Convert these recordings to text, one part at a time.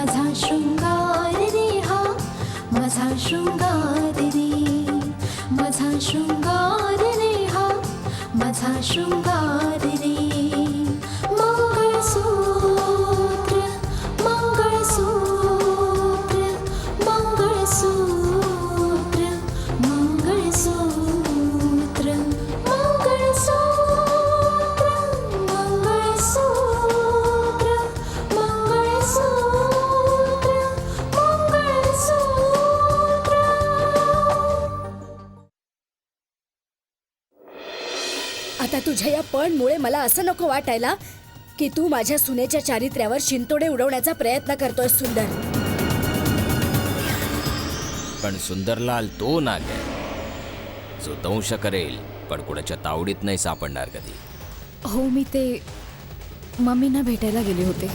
माझा शृंगार रे हा माझा शृंगार रे माझा शृंगार रे हा माझा शृंगार रे मंगळसूत्र मंगळसूत्र मंगळसूत्र मंगळसूत्र मंगळसूत्र मंगळसूत्र मंगळसूत्र मंगळसूत्र. आता तुझ्या या पणमुळे मला असं नको वाटायला की तू माझ्या सुनेच्या चारित्र्यावर शिंतोडे उडवण्याचा प्रयत्न करतोय सुंदर. पण सुंदरलाल तो नाग आहे जो दंश करेल पण कोणाच्या तावडीत नाही सापडणार कधी. हो, मी ते मम्मींना भेटायला गेले होते.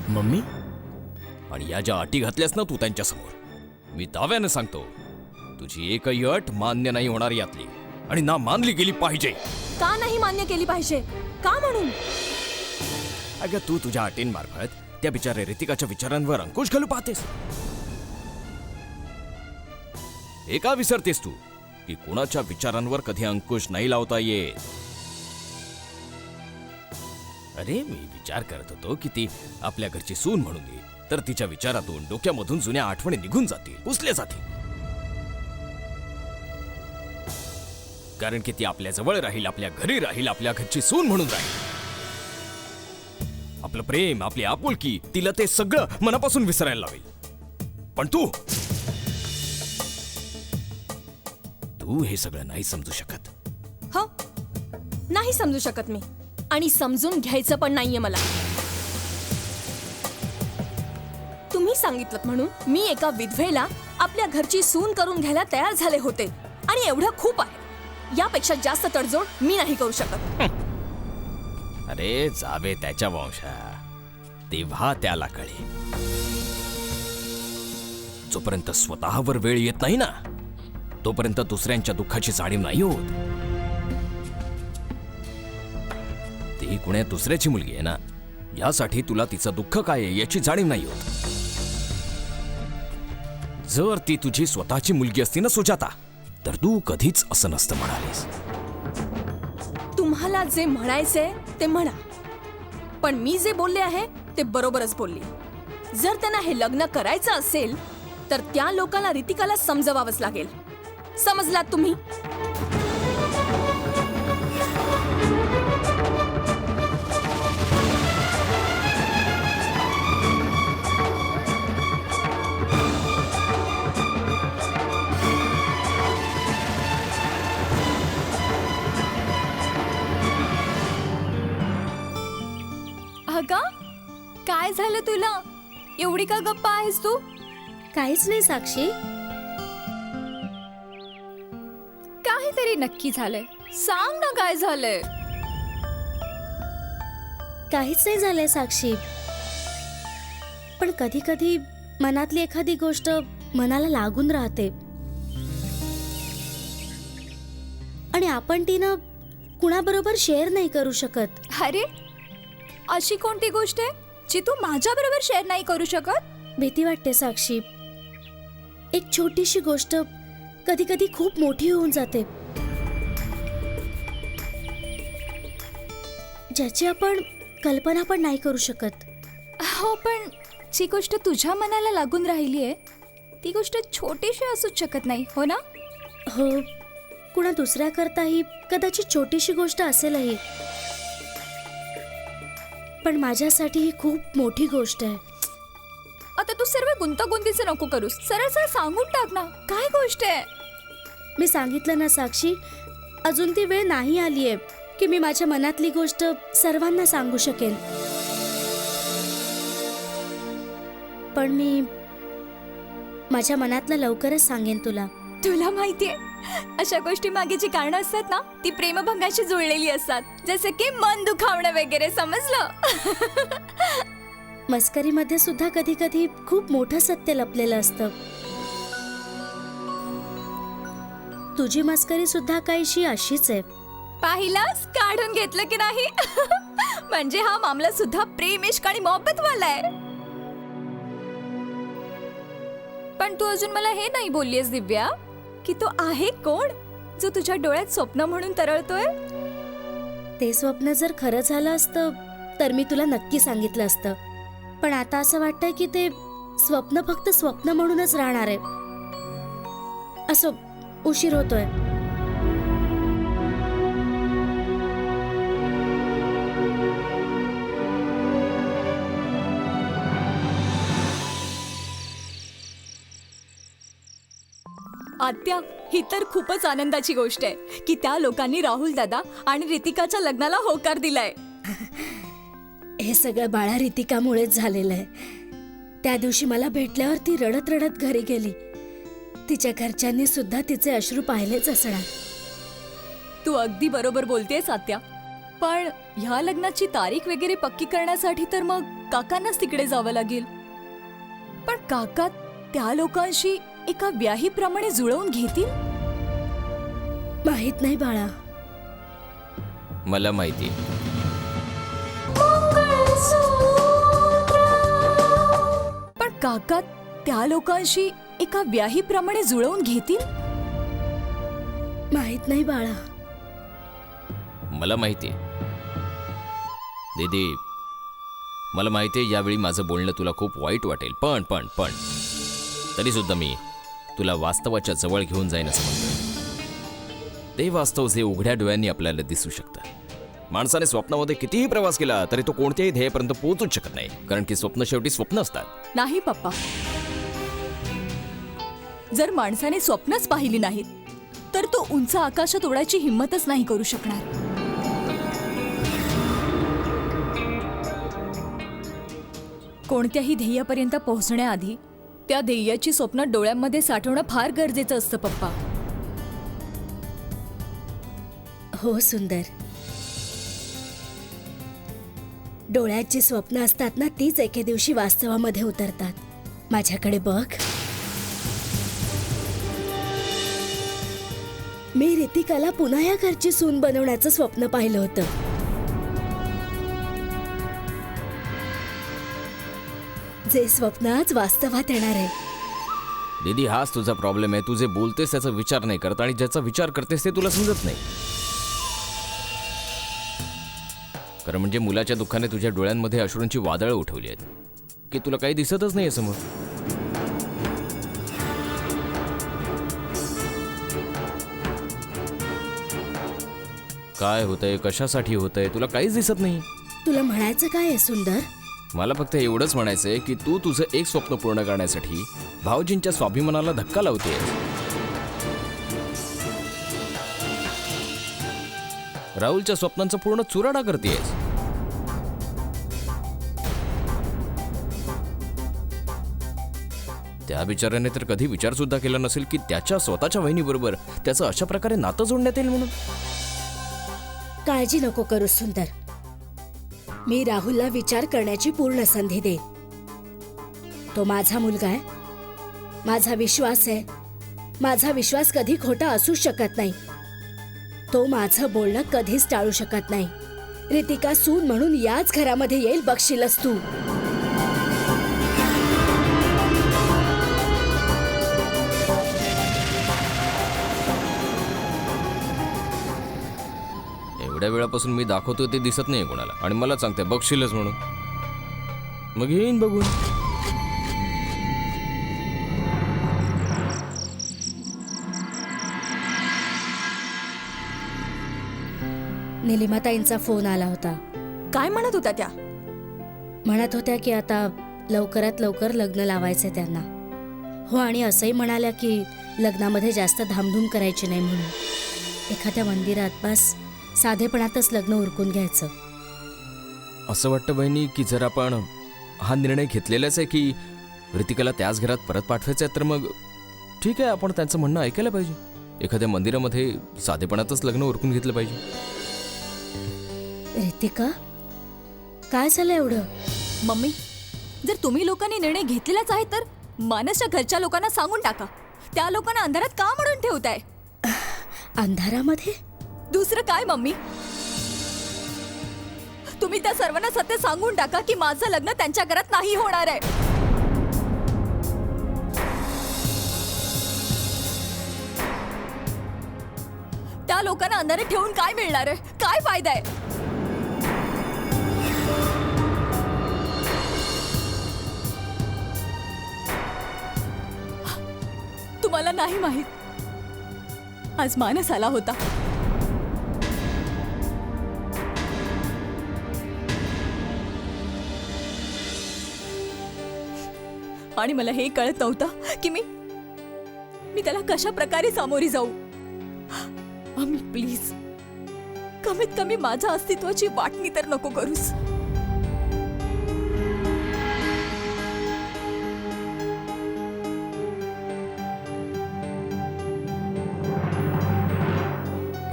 मम्मी? आणि या ज्या अटी घातल्यास ना तू त्यांच्यासमोर, मी दाव्यानं सांगतो तुझी एकही अट मान्य नाही होणार यातली, आणि ना मानली गेली पाहिजे. का नाही मान्य केली पाहिजे? का म्हणून? अगं तू तुझ्या अटींमार्फत त्या बिचारे रितिकाच्या विचारांवर अंकुश घालू पाहतेस. हे का विसरतेस तू की कोणाच्या विचारांवर कधी अंकुश नाही लावता येत. अरे मी विचार करत होतो की ती आपल्या घरची सून म्हणून येईल तर तिच्या विचारातून डोक्यामधून जुन्या आठवणी निघून जातील, पुसल्या जातील. कारण की ती आपल्या जवळ राहील, आपल्या घरी राहील, आपल्या घरची सून म्हणून राहील. आपलं प्रेम, आपली आपुलकी, तिला ते सगळं मनापासून विसरायला लावेल. पण तू हे सगळं नाही समजू शकत. हो, नाही समजू शकत मी, आणि समजून घ्यायचं पण नाहीये मला. तुम्ही सांगितलं म्हणून मी एका विधवेला आपल्या घरची सून करून घ्यायला तयार झाले होते, आणि एवढं खूप आहे. यापेक्षा जास्त तडजोड मी नाही करू शकत. अरे जावे त्याच्या वंशा, तेव्हा त्याला कळेल. जोपर्यंत स्वतःवर वेळ येत नाही ना तोपर्यंत दुसऱ्यांच्या दुःखाची जाणीव नाही होत. ती कुण्या दुसऱ्याची मुलगी आहे ना, यासाठी तुला तिचं दुःख काय आहे याची जाणीव नाही होत. जर ती तुझी स्वतःची मुलगी असती ना सुजाता, तर तू कधीच असं नसतं म्हणालीस. तुम्हाला जे म्हणायचंय ते म्हणा, पण मी जे बोलले आहे ते बरोबरच बोलले. जर त्यांना हे लग्न करायचं असेल तर त्या लोकांना रितिकाला समजवावंच लागेल. समजलात तुम्ही? अगं, काय झालं तुला? एवढी का गप्पा आहेस तू? काहीच नाही साक्षी. काहीतरी नक्की झालंय. सांग ना काय झालंय. काहीच नाही झालंय साक्षी, पण कधी कधी मनातली एखादी गोष्ट मनाला लागून राहते, आणि आपण तिनं कुणाबरोबर शेअर नाही करू शकत. अरे, अशी कोणती गोष्ट आहे जी तू माझ्या बरोबर शेअर नाही करू शकत? भीती वाटते साक्षी. एक छोटीशी गोष्ट कधी कधी खूप मोठी होऊन जाते, ज्याची आपण कल्पना पण नाही करू शकत. हो, पण जी गोष्ट तुझ्या मनाला लागून राहिली आहे ती गोष्ट छोटीशी असूच शकत नाही, हो ना? हो, कुणा दुसऱ्याकरताही कदाचित छोटीशी गोष्ट असेलही, पण माझ्यासाठी ही खूप मोठी गोष्ट आहे. आता तू सर्व गुंतागुंतीचं नको करूस, सरळ सरळ सांगून टाक ना, काय गोष्ट आहे? मी सांगितलं ना साक्षी, अजून ती वेळ नाही आली आहे की मी माझ्या मनातली गोष्ट सर्वांना सांगू शकेन. पण मी माझ्या मनातलं लवकरच सांगेन तुला. तुला माहितीये, अशा गोष्टी मागे जी कारणं असतात ना ती प्रेमभंगाशी जुळलेली असतात, जसे की मन दुखावणं वगैरे, समजलं? मस्करीमध्ये सुद्धा कधी कधी खूप मोठं सत्य लपलेलं असतं. तुझी मस्करी सुद्धा काहीशी अशीच आहे. पाहिलास, काढून घेतलं की नाही? म्हणजे हा मामला सुद्धा प्रेम, इश्क आणि मोहब्बत वाला आहे. पण तू अजून मला हे नाही बोललीस दिव्या की तो आहे कोण जो तुझ्या डोळ्यात स्वप्न म्हणून तरळतोय. ते स्वप्न जर खरं झालं असतं तर मी तुला नक्की सांगितलं असतं. पण आता असं वाटतंय की ते स्वप्न फक्त स्वप्न म्हणूनच राहणार आहे. असं उशीर होतोय. आत्या, ही तर खूपच आनंदाची गोष्ट आहे की त्या लोकांनी राहुल दादा आणि रितिकाच्या लग्नाला होकार दिलाय. हे सगळं बाळा रितिकामुळेच झालेलं आहे. त्या दिवशी मला भेटल्यावर ती रडत रडत घरी गेली. तिच्या घरच्यांनी सुद्धा तिचे अश्रू पाहिलेच असणार. तू अगदी बरोबर बोलतेस आत्या. पण ह्या लग्नाची तारीख वगैरे पक्की करण्यासाठी तर मग काकांनाच तिकडे जावं लागेल. पण काका त्या लोकांशी एका व्याहीप्रमाणे जुळवून घेतील? माहित नाही बाळा. मला माहिती. पण काका त्या लोकांशी एका व्याहीप्रमाणे जुळवून घेतील? माहित नाही बाळा. मला माहिती. दीदी, मला माहिती आहे यावेळी माझं बोलणं तुला खूप वाईट वाटेल. पण पण पण तरी सुद्धा मी तुला वास्तवाच्या जवळ घेऊन जाईन असं म्हणतो. ते वास्तव जे उघड्या डोळ्यांनी आपल्याला दिसू शकतं. माणसाने स्वप्नामध्ये कितीही प्रवास केला तरी तो कोणत्याही ध्येयापर्यंत पोहोचूच शकत नाही. कारण की स्वप्न शेवटी स्वप्न असतात. नाही पप्पा, जर माणसाने स्वप्नच पाहिली नाहीत तर तो उंच आकाशात उडायची हिंमतच नाही करू शकणार. कोणत्याही ध्येयापर्यंत पोहोचण्याआधी त्या ध्येयाची स्वप्न डोळ्यांमध्ये साठवणं फार गरजेचं असतं पप्पा. हो सुंदर. डोळ्यात जी स्वप्न असतात ना तीच एके दिवशी वास्तवामध्ये उतरतात. माझ्याकडे बघ. मी रितिकाला पुन्हा या घरची सून बनवण्याचं स्वप्न पाहिलं होतं. जे स्वप्न आज वास्तवात येणार आहे. दीदी, हाच तुझा प्रॉब्लेम आहे. तू जे बोलतेस त्याचा विचार नाही करत आणि ज्याचा विचार करतेस ते तुला समजत नाही. कारण म्हणजे मुलाच्या दुःखाने तुझ्या डोळ्यांमध्ये अश्रूंची वादळं उठवली आहेत की तुला काही दिसतच नाही समोर. काय होतंय, कशासाठी होतंय, तुला काहीच दिसत नाही. तुला म्हणायचं काय आहे सुंदर? मला फक्त एवढंच म्हणायचंय की तू तुझं एक स्वप्न पूर्ण करण्यासाठी भाऊजींच्या स्वाभिमानाला धक्का लावतेस. राहुलच्या स्वप्नांचा पूर्ण चुराडा करतेस. त्या बिचाऱ्याने तर कधी विचार सुद्धा केला नसेल की त्याच्या स्वतःच्या वहिनीबरोबर त्याचं अशा प्रकारे नातं जोडण्यात येईल म्हणून. काळजी नको करू सुंदर. मी राहुलला विचार करण्याची पूर्ण संधी दे. तो माझा मुलगा आहे, माझा विश्वास आहे. माझा विश्वास कधी खोटा असू शकत नाही. तो माझं बोलणं कधीच टाळू शकत नाही. रितिका सून म्हणून याच घरामध्ये येईल, बघशीलच तू. एवढ्या वेळापासून मी दाखवतोय ते दिसत नाही कोणाला आणि मला सांगते बघशीलच म्हणून. मग येईन बघून. निलिमाताईंचा फोन आला होता. काय म्हणत होत्या त्या? म्हणत होत्या की आता लवकरात लवकर लग्न लावायचे त्यांना. हो, आणि असंही म्हणाल्या की लग्नामध्ये जास्त धामधूम करायची नाही म्हणून. एखाद्या मंदिरात बस साधेपणातच लग्न उरकून घ्यायचं. असं वाटतं बहिणी की जर आपण हा निर्णय घेतलेलाच आहे की रितिकाला त्याच घरात परत पाठवायचं आहे तर मग ठीक आहे, आपण त्यांचं म्हणणं ऐकायला पाहिजे. एखाद्या मंदिरामध्ये साधेपणातच लग्न उरकून घेतलं पाहिजे. रितिका, काय झालं एवढं? मम्मी, जर तुम्ही लोकांनी निर्णय घेतलेलाच आहे तर मानसच्या घरच्या लोकांना सांगून टाका. त्या लोकांना अंधारात का म्हणून ठेवताय? अंधारामध्ये? दुसरं काय मम्मी? तुम्ही त्या सर्वांना सत्य सांगून टाका की माझं लग्न त्यांच्या घरात नाही होणार आहे. या लोकांना अंधारे ठेवून काय मिळणार आहे? काय फायदा आहे? तुम्हाला नाही माहित, आज मानस आला होता. आणि मला हे कळत नव्हतं की मी त्याला कशा प्रकारे सामोरी जाऊ. आम्ही प्लीज कमीत कमी माझ्या अस्तित्वाची वाटणी तर नको करूस.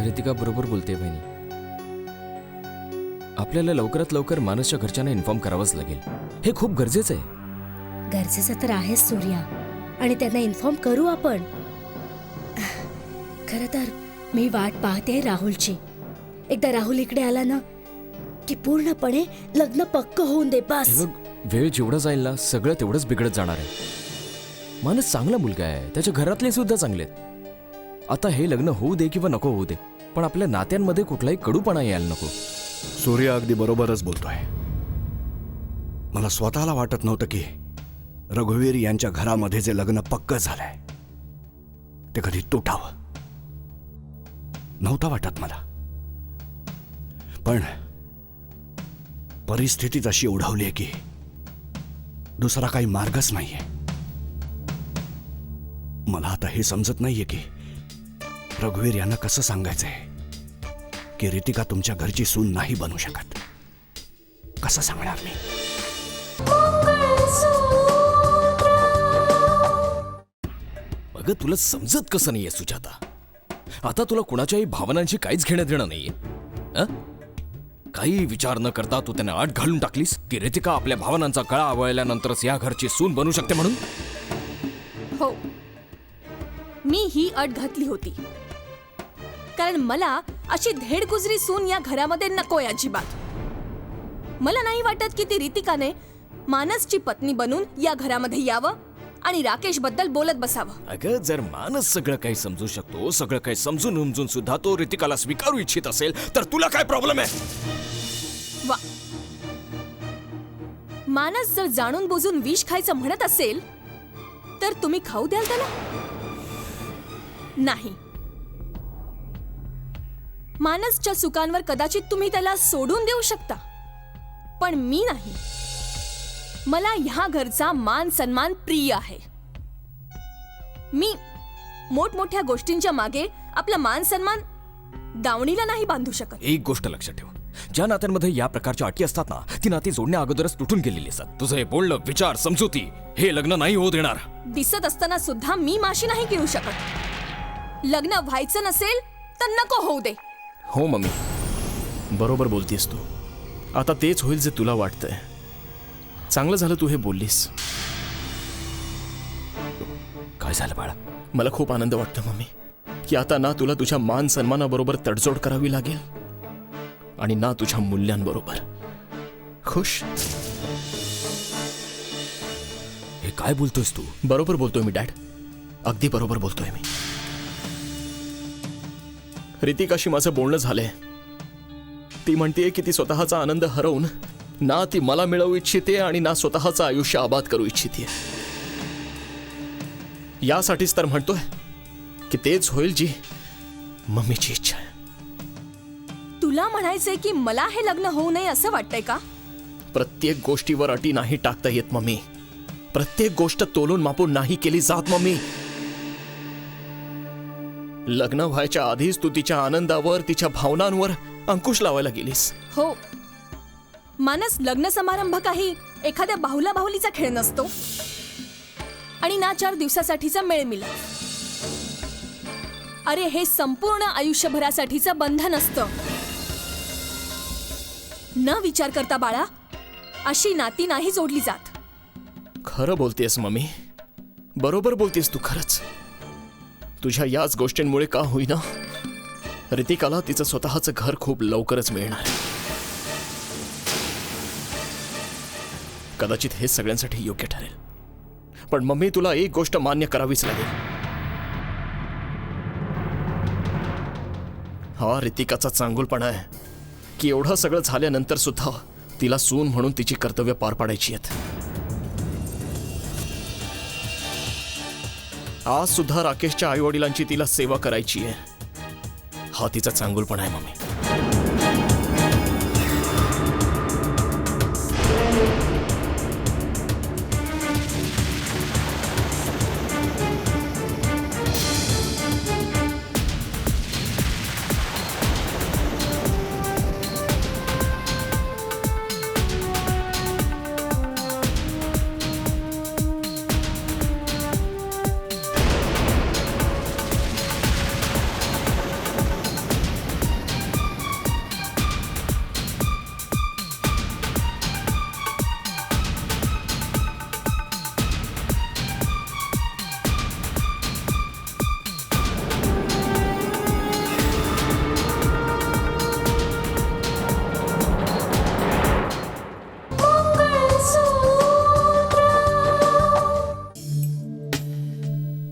रितिका बरोबर बोलते बहिणी. आपल्याला लवकरात लवकर मानसच्या घरच्यांना इन्फॉर्म करावंच लागेल. हे खूप गरजेचं आहे. गरजेचं तर आहेच सूर्या, आणि त्यांना इन्फॉर्म करू आपण. खरं तर मी वाट पाहते राहुलची. एकदा राहुल इकडे आला ना की पूर्णपणे लग्न पक्क होऊन दे बस. हे बघ, वेळ जेवढा जाईल ना सगळं तेवढंच बिघडत जाणार आहे. मानस चांगला मुलगा आहे, त्याच्या घरातले सुद्धा चांगले आहेत. आता हे लग्न होऊ दे किंवा नको होऊ दे, पण आपल्या नात्यांमध्ये कुठलाही कडूपणा यायला नको. सूर्य अगदी बरोबरच बोलतोय. मला स्वतःला वाटत नव्हतं की रघुवीर यांच्या घरामध्ये जे लग्न पक्क झालंय ते कधी तुटावं. नव्हतं वाटत मला, पण परिस्थितीच अशी ओढवली की दुसरा काही मार्गच नाहीये. मला आता हे समजत नाहीये की रघुवीर यांना कसं सांगायचंय की रितिका तुमच्या घरची सून नाही बनू शकत. कसं सांगणार मी? अगं तुला समजत कसं नाहीये सुजाता? आता तुला कुणाच्याही भावनांची काहीच घेणं देणं नाहीये. अं? काही विचार न करता तू त्यांना आठ घालून टाकलीस की रितिका आपल्या भावनांचा कळा आवळल्यानंतरच या घरची सून बनू शकते म्हणून. हो, मी ही अट घातली होती, कारण मला अशी धेडगुजरी सून या घरामध्ये नकोय अजिबात. मला नाही वाटत की ती रितिकाने मानसची पत्नी बनून या घरामध्ये यावं आणि राकेश बद्दल बोलत बसावं. अगं जर मानस सगळं काही समजू शकतो, सगळं काही समजून उमजून सुद्धा तो रितिकाला स्वीकारू इच्छित असेल तर तुला काय प्रॉब्लेम आहे? वा, मानस जर जाणून बुजून विष खायचं म्हणत असेल तर तुम्ही खाऊ द्याल त्याला? नाही. मानसच्या चुकांवर कदाचित तुम्ही त्याला सोडून देऊ शकता, पण मी नाही. मला ह्या घरचा मान सन्मान प्रिय आहे. मी मोठमोठ्या गोष्टींच्या मागे आपला मान सन्मान दावणीला नाही बांधू शकत. एक गोष्ट लक्षात ठेव, ज्या नात्यांमध्ये या प्रकारच्या अटी असतात ना ती नाती जोडण्या अगोदरच तुटून गेलेली असतात. तुझं हे बोलणं, विचार, समजुती हे लग्न नाही होऊ देणार. दिसत असताना सुद्धा मी माशी नाही गिळू शकत. लग्न व्हायचं नसेल तर नको होऊ दे. हो मम्मी, बरोबर बोलतीस तू. आता तेच होईल जे तुला वाटतंय. चांगलं झालं तू हे बोललीस. काय झालं बाळा? मला खूप आनंद वाटतो मम्मी की आता ना तुला तुझ्या मान सन्मानाबरोबर तडजोड करावी लागेल आणि ना तुझ्या मूल्यांबरोबर. खुश? हे काय बोलतोयस तू? बरोबर बोलतोय मी डॅड, अगदी बरोबर बोलतोय मी. रितिकाशी माझं बोलणं झालंय. ती म्हणतेय की ती स्वतःचा आनंद हरवून ना ती मला मिळवू इच्छिते आणि ना स्वतःचं आयुष्य आबाद करू इच्छिते. यासाठीच तर म्हणतोय की तेच होईल जी मम्मीची इच्छा आहे. तुला म्हणायचंय की मला हे लग्न होऊ नये असं वाटतंय का? प्रत्येक गोष्टीवर अटी नाही टाकता येत मम्मी. प्रत्येक गोष्ट तोलून मापून नाही केली जात मम्मी. लग्न व्हायच्या आधीच तू तिच्या आनंदावर, तिच्या भावनांवर अंकुश लावायला गेलीस. हो, मानस लग्न समारंभ काही एखाद्या बाहुला बाहुलीचा खेळ नसतो आणि ना 4 दिवसासाठीचा मेळमिळाप. अरे हे संपूर्ण आयुष्यभरासाठीचं बंधन असतं. न विचार करता बाळा, अशी नाती नाही जोडली जात. खरं बोलतेस मम्मी, बरोबर बोलतेस तू. खरंच तुझ्या याच गोष्टींमुळे का होईना रितिकाला तिचं स्वतःचं घर खूप लवकरच मिळणार. कदाचित हे सगळ्यांसाठी योग्य ठरेल. पण मम्मी, तुला एक गोष्ट मान्य करावीच लागेल. हा रितिकाचा चांगुलपणा आहे की एवढं सगळं झाल्यानंतर सुद्धा तिला सून म्हणून तिची कर्तव्य पार पाडायची आहेत. आज सुद्धा राकेशच्या आई वडिलांची तिला सेवा करायची आहे. हा तिचा चांगुलपणा आहे मम्मी.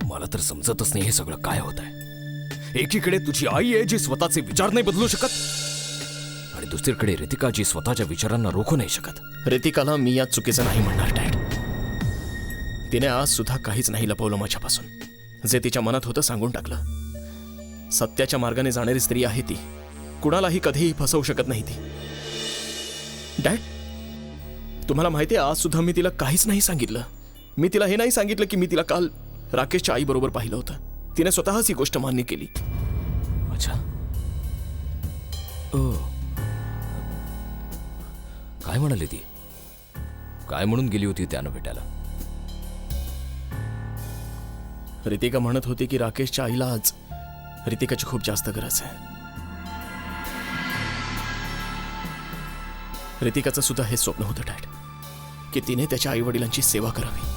मला तर समजतच नाही हे सगळं काय होत आहे. एकीकडे तुझी आई आहे जी स्वतःचे विचार नाही बदलू शकत, आणि दुसरीकडे रितिका जी स्वतःच्या विचारांना रोखू नाही शकत. रितिकाला मी यात चुकीचं नाही म्हणणार डॅड. तिने आज सुद्धा काहीच नाही लपवलं माझ्यापासून. जे तिच्या मनात होतं सांगून टाकलं. सत्याच्या मार्गाने जाणारी स्त्री आहे ती. कुणालाही कधीही फसवू शकत नाही ती. डॅड, तुम्हाला माहिती आहे आज सुद्धा मी तिला काहीच नाही सांगितलं. मी तिला हे नाही सांगितलं की मी तिला काल राकेशच्या आई बरोबर पाहिलं होतं. तिने स्वतःच ही गोष्ट मान्य केली. अच्छा. ओ, काय म्हणाली ती? काय म्हणून गेली होती त्यानं भेटायला? रितिका म्हणत होती की राकेशच्या आईला आज रितिकाची खूप जास्त गरज आहे. रितिकाचं सुद्धा हे स्वप्न होतं डॅड की तिने त्याच्या आई वडिलांची सेवा करावी.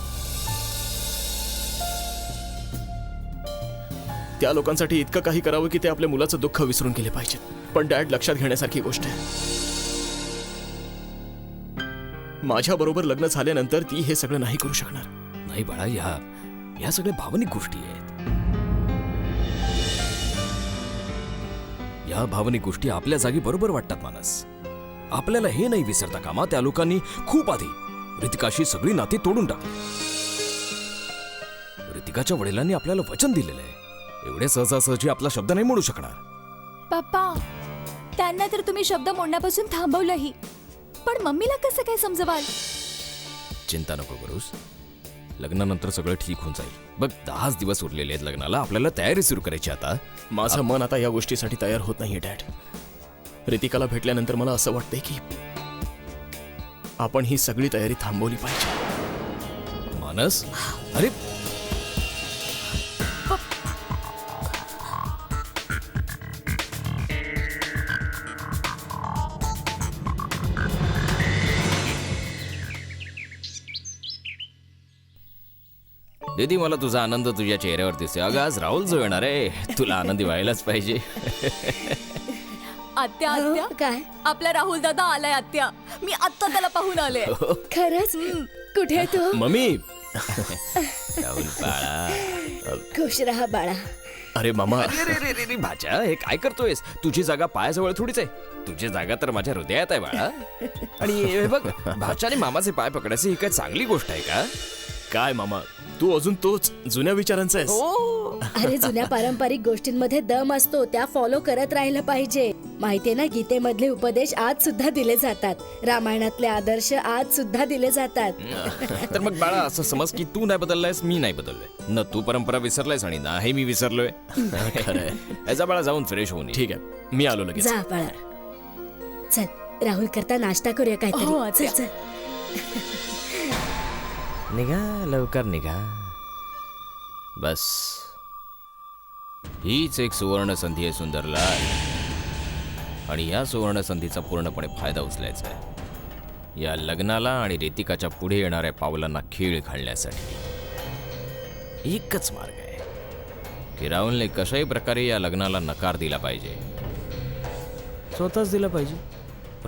त्या लोकांसाठी इतकं काही करावं की ते आपल्या मुलाचं दुःख विसरून गेले पाहिजेत. पण डॅड, लक्षात घेण्यासारखी गोष्ट आहे, माझ्या बरोबर लग्न झाल्यानंतर ती हे सगळं नाही करू शकणार. नाही बाळा, या सगळ्या भावनिक गोष्टी आहेत. या भावनिक गोष्टी आपल्या जागी बरोबर वाटतात मानस. आपल्याला हे नाही विसरता कामा त्या लोकांनी खूप आधी रितिकाशी सगळी नाती तोडून टाकली. रितिकाच्या वडिलांनी आपल्याला वचन दिलेलं आहे. एवढे सहजासहजी आपला शब्द नाही मोडू शकणार. पप्पा, त्यांना तर तुम्ही शब्द मोडण्यापासून थांबवलंही, पण मम्मीला कसं काय समजवाल? चिंता नको करूस, लग्नानंतर सगळं ठीक होऊन जाईल. बघ, 10 दिवस उरलेले आहेत लग्नाला. आपल्याला तयारी सुरू करायची आता. माझं मन आता या गोष्टीसाठी तयार होत नाहीये डॅड. रितिकाला भेटल्यानंतर मला असं वाटतंय की आपण ही सगळी तयारी थांबवली पाहिजे. मानस, अरे दीदी, मला तुझा आनंद तुझ्या चेहऱ्यावर दिसतोय. अगं, आज राहुल जो येणार आहे, तुला आनंदी व्हायलाच पाहिजे. आत्या आत्या, काय आपला राहुल दादा आलाय आत्या. मी आत्ता त्याला पाहून आले. खरंच? कुठे आहे तू? मम्मी. राहुल बाळा, खुश राहा बाळा. अरे मामा, अरे भाच्या, हे काय करतोयस? तुझी जागा पायाजवळ थोडीच आहे. तुझी जागा तर माझ्या हृदयात आहे बाळा. आणि हे बघ, भाच्याने मामाचे पाय पकडायचे ही काय चांगली गोष्ट आहे का? काय मामा, तू अजून तोच जुन्या विचारांचा आहेस. अरे, जुन्या पारंपरिक गोष्टींमध्ये दम असतो, त्या फॉलो करत राहिलं पाहिजे. माहितीये ना, गीतेमधले उपदेश आज सुद्धा दिले जातात. रामायणातले आदर्श आज सुद्धा दिले जातात. तर मग बाळा, असं समज की तू नाही बदललायस, मी नाही बदललोय. न तू परंपरा विसरलायस आणि ना हे मी विसरलोय. खरंय. याचा बाळा जाऊन फ्रेश होऊन ये. ठीक आहे, मी आलो लगेच. जा बाळा. चल, राहुल करता नाश्ता करूया हो, काहीतरी. आत्या. चल चल. निघा, लवकर निघा. बस, हीच एक सुवर्ण संधी आहे सुंदरलाल, आणि या सुवर्ण संधीचा पूर्णपणे फायदा उचलायचा आहे. या लग्नाला आणि रितिकाच्या पुढे येणाऱ्या पावलांना खीळ घालण्यासाठी एकच मार्ग आहे की राहुलने कशाही प्रकारे या लग्नाला नकार दिला पाहिजे. स्वतःच दिला पाहिजे.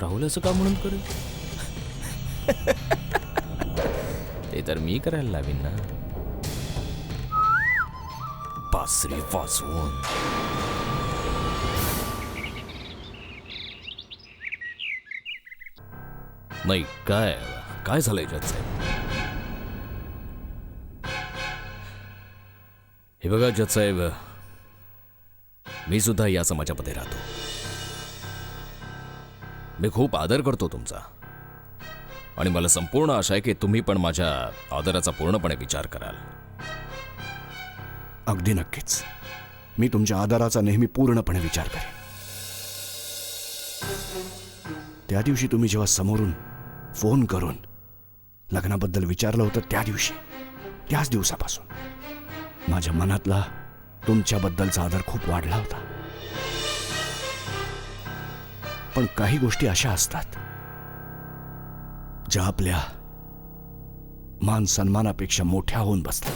राहुल असं का म्हणून करेल? ते तर मी करायला लावीन ना. बासरी वाजवून नाही काय काय झालंय जज साहेब? हे बघा जज साहेब, मी सुद्धा या समाजामध्ये राहतो. मी खूप आदर करतो तुमचा आणि मला संपूर्ण आशा आहे की तुम्ही पण माझ्या आदराचा पूर्णपणे विचार कराल. अगदी नक्कीच. मी तुमच्या आदराचा नेहमी पूर्णपणे विचार करेन. त्या दिवशी तुम्ही जेव्हा समोरून फोन करून लग्नाबद्दल विचारलं होतं त्या दिवशी, त्याच दिवसापासून माझ्या मनातला तुमच्याबद्दलचा आदर खूप वाढला होता. पण काही गोष्टी अशा असतात ज्या आपल्या मान सन्मानापेक्षा मोठ्या होऊन बसतात.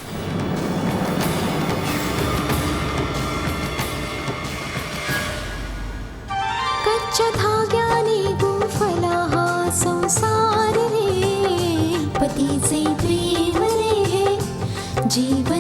कच्च्या धाग्याने गुंफला हा संसार रे, पतीचे प्रेम रे, जीवन